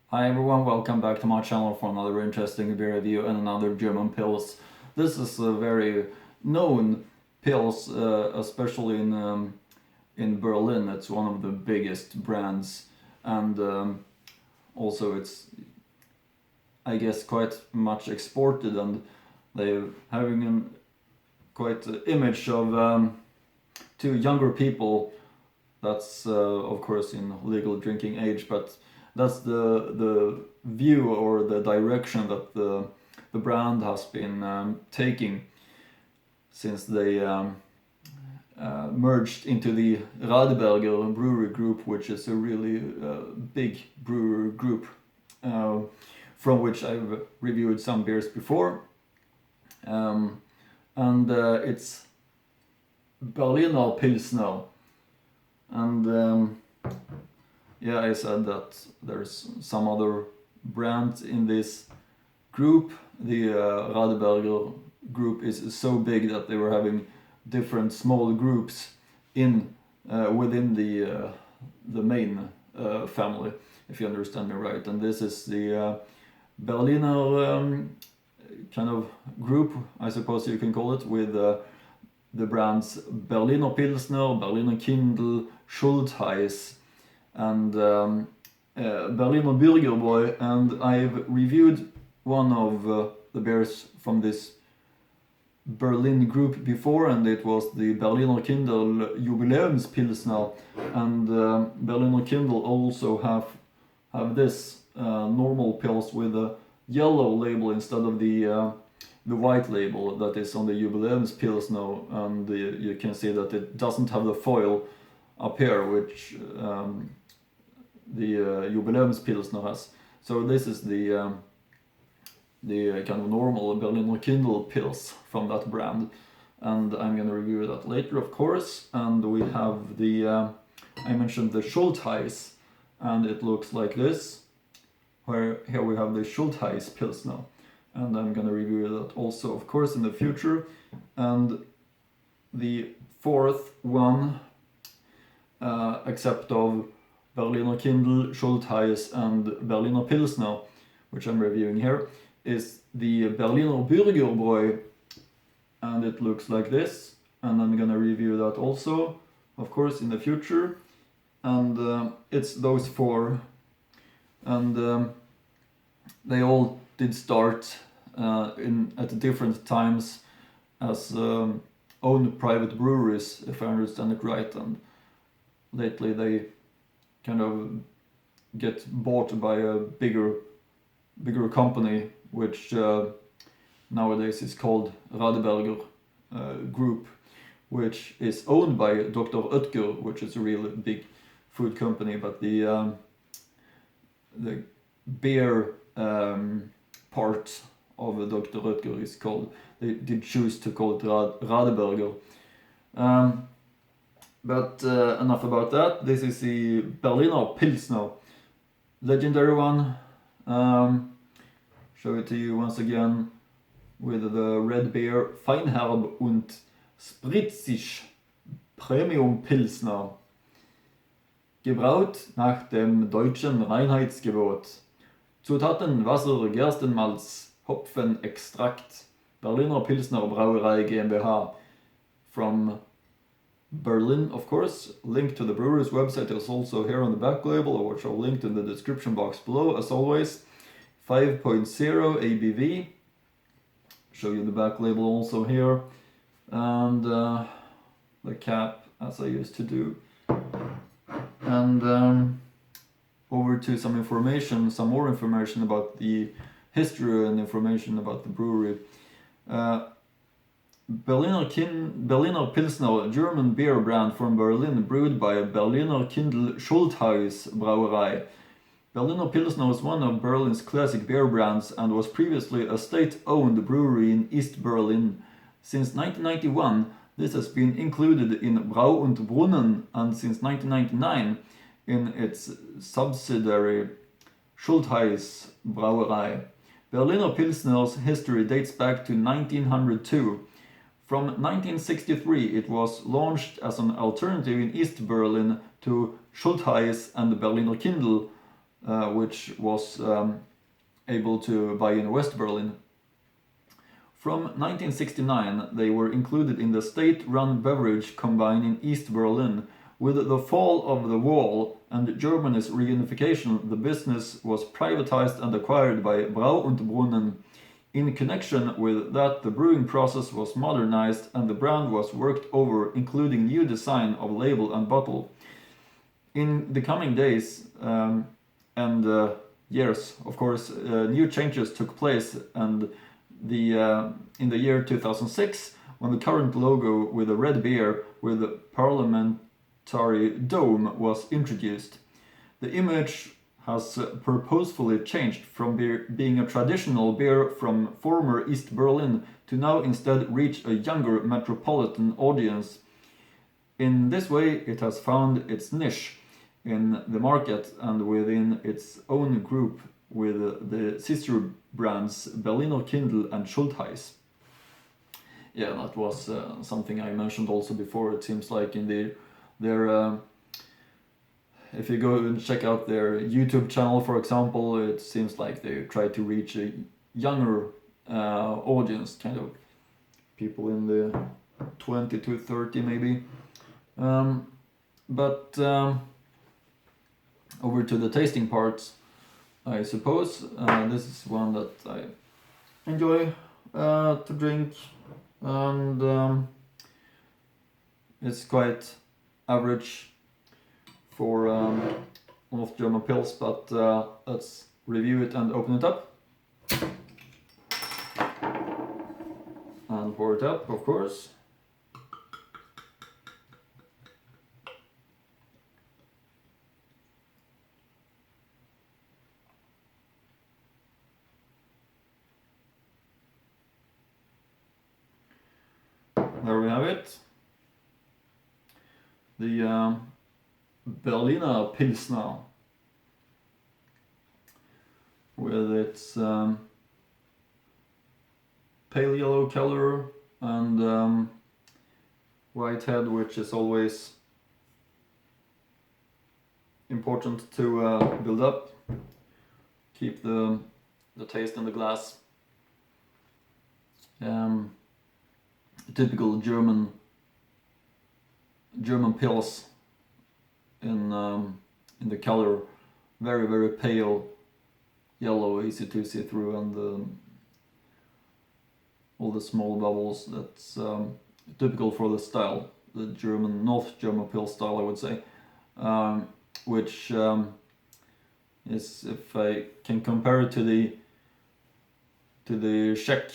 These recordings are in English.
Hi everyone, welcome back to my channel for another interesting beer review and another German Pils. This is a very known Pils, especially in Berlin. It's one of the biggest brands, and also it's, I guess, quite much exported, and they're having an quite image of to younger people. That's of course in legal drinking age, but that's the view or the direction that the brand has been taking since they merged into the Radeberger brewery group, which is a really big brewery group from which I've reviewed some beers before. And it's Berliner Pilsner. And yeah, I said that there's some other brands in this group. The Radeberger group is so big that they were having different small groups in within the main family, if you understand me right. And this is the Berliner kind of group, I suppose you can call it, with the brands Berliner Pilsner, Berliner Kindl, Schultheiss, and Berliner Bürgerboy. And I've reviewed one of the beers from this Berlin group before, and it was the Berliner Kindl Jubiläumspilsner. And Berliner Kindl also have this normal pils with a yellow label instead of the white label that is on the Jubiläumspilsner, and you can see that it doesn't have the foil up here, which the Jubiläumspilsner has. So this is the kind of normal Berliner Kindl pils from that brand, and I'm gonna review that later, of course. And we have the I mentioned the Schultheiss, and it looks like this, where here we have the Schultheiss Pilsner, and I'm gonna review that also, of course, in the future. And the fourth one, except of Berliner Kindl, Schultheiss, and Berliner Pilsner, which I'm reviewing here, is the Berliner Bürgerboy, and it looks like this. And I'm gonna review that also, of course, in the future. And it's those four, and they all did start at different times as own private breweries, if I understand it right, and lately they kind of get bought by a bigger company, which nowadays is called Radeberger Group, which is owned by Dr. Oetker, which is a really big food company. But the beer part of Dr. Oetker is called, they did choose to call it Radeberger. But enough about that. This is the Berliner Pilsner, legendary one. Show it to you once again with the red beer, Feinherb und Spritzig Premium Pilsner. Gebraut nach dem deutschen Reinheitsgebot. Zutaten: Wasser, Gerstenmalz, Hopfenextrakt. Berliner Pilsner Brauerei GmbH. From Berlin, of course. Link to the brewer's website is also here on the back label, which I'll link in the description box below, as always. 5.0 ABV. Show you the back label also here, and the cap, as I used to do. And over to some more information about the history and information about the brewery. Berliner Pilsner, German beer brand from Berlin, brewed by Berliner Kindl Schultheiss Brauerei. Berliner Pilsner is one of Berlin's classic beer brands and was previously a state-owned brewery in East Berlin. Since 1991, this has been included in Brau und Brunnen, and since 1999 in its subsidiary Schultheiss Brauerei. Berliner Pilsner's history dates back to 1902. From 1963, it was launched as an alternative in East Berlin to Schultheiss and Berliner Kindl, which was able to buy in West Berlin. From 1969, they were included in the state-run beverage combine in East Berlin. With the fall of the wall and Germany's reunification, the business was privatized and acquired by Brau und Brunnen. In connection with that, the brewing process was modernized and the brand was worked over, including new design of label and bottle. In the coming days and years, of course, new changes took place, and in the year 2006, when the current logo with a red beer with a parliamentary dome was introduced. The image has purposefully changed from being a traditional beer from former East Berlin to now instead reach a younger metropolitan audience. In this way, it has found its niche in the market and within its own group with the sister brands Berliner Kindl and Schultheiss. Yeah, that was something I mentioned also before. It seems like in their if you go and check out their YouTube channel, for example, it seems like they try to reach a younger audience, kind of people in the 20 to 30 maybe. But over to the tasting parts, I suppose. This is one that I enjoy to drink, and it's quite average for North German Pils, but let's review it and open it up. And pour it up, of course. There we have it. The Berliner Pilsner with its pale yellow color and white head, which is always important to build up, keep the taste in the glass. Typical German Pils in the color, very pale yellow, easy to see through, and all the small bubbles. That's typical for the style, the North German Pils style, I would say, which is, if I can compare it to the Czech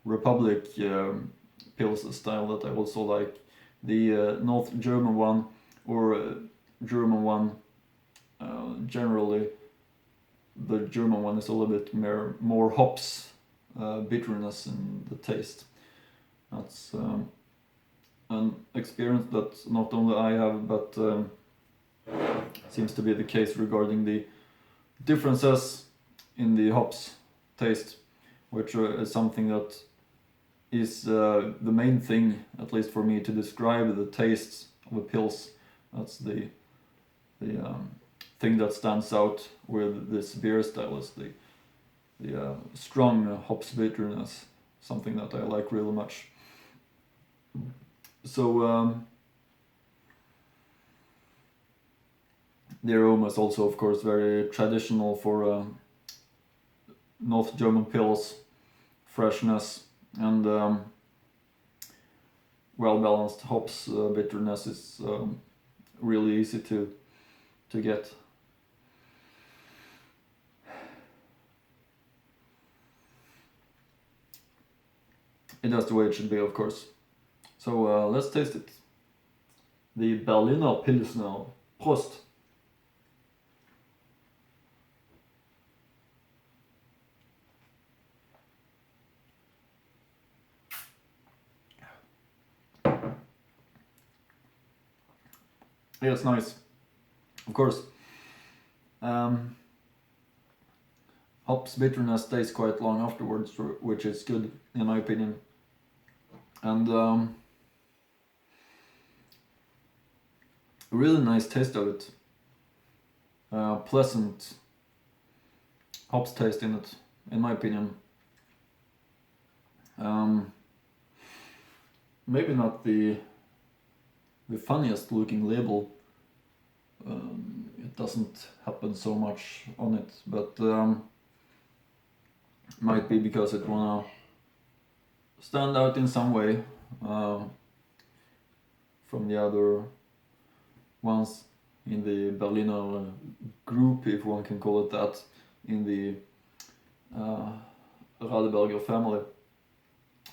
Republic Pils style that I also like, the North German one, or German one, generally the German one is a little bit more hops, bitterness in the taste. That's an experience that not only I have, but seems to be the case regarding the differences in the hops taste, which is something that is the main thing, at least for me, to describe the tastes of a Pils. That's the thing that stands out with this beer style, is the strong hops bitterness, something that I like really much. So the aroma is also, of course, very traditional for North German Pils, freshness and well-balanced hops bitterness is really easy to get. It does the way it should be, of course. So let's taste it. The Berliner Pilsner. Prost! Yeah, it's nice. Of course, hops bitterness stays quite long afterwards, which is good in my opinion. And a really nice taste of it. Pleasant hops taste in it, in my opinion. Maybe not the funniest looking label. It doesn't happen so much on it, but might be because it wanna stand out in some way from the other ones in the Berliner group, if one can call it that, in the Radeberger family.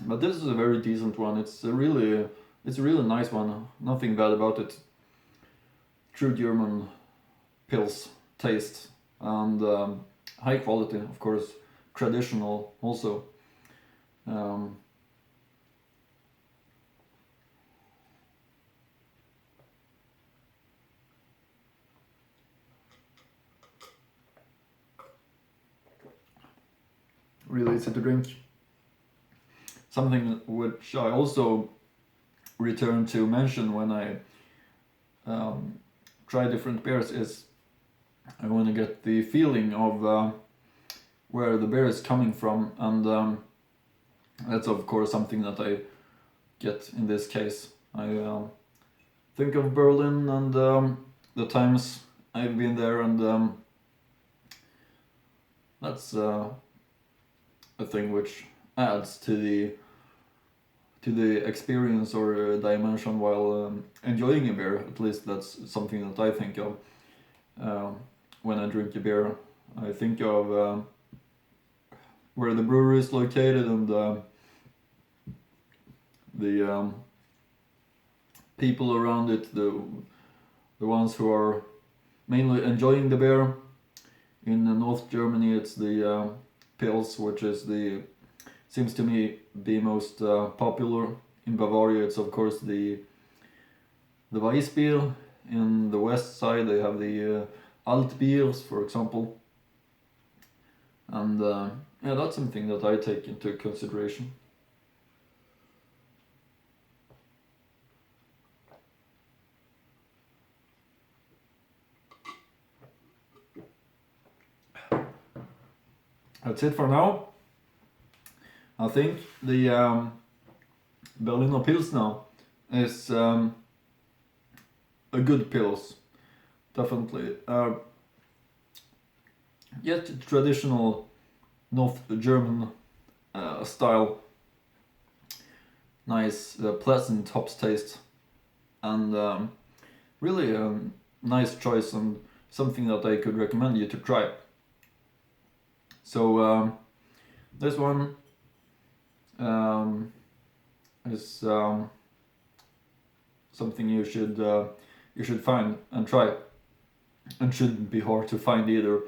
But this is a very decent one. It's a really nice one. Nothing bad about it. True German Pils taste and high quality, of course. Traditional also. Really easy to drink. Something which I also return to mention when I try different beers is I want to get the feeling of where the beer is coming from, and that's of course something that I get in this case. I think of Berlin and the times I've been there, and that's a thing which adds to the experience or dimension while enjoying a beer. At least that's something that I think of when I drink a beer. I think of where the brewery is located and the people around it, the ones who are mainly enjoying the beer. In North Germany, it's the Pils, which is seems to me be most popular. In Bavaria, it's of course the Weissbier. In the west side, they have the Altbiers, for example. And yeah, that's something that I take into consideration. That's it for now. I think the Berliner Pilsner is a good Pils, definitely. Yet traditional North German style, nice, pleasant hops taste, and really a nice choice and something that I could recommend you to try. So this one is something you should find and try, and shouldn't be hard to find either,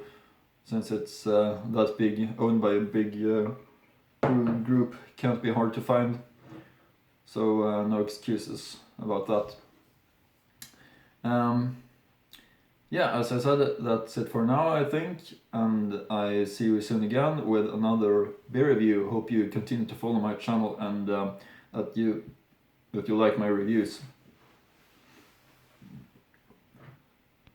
since it's that big, owned by a big group. Can't be hard to find, so no excuses about that. Yeah, as I said, that's it for now, I think, and I see you soon again with another beer review. Hope you continue to follow my channel and that you like my reviews.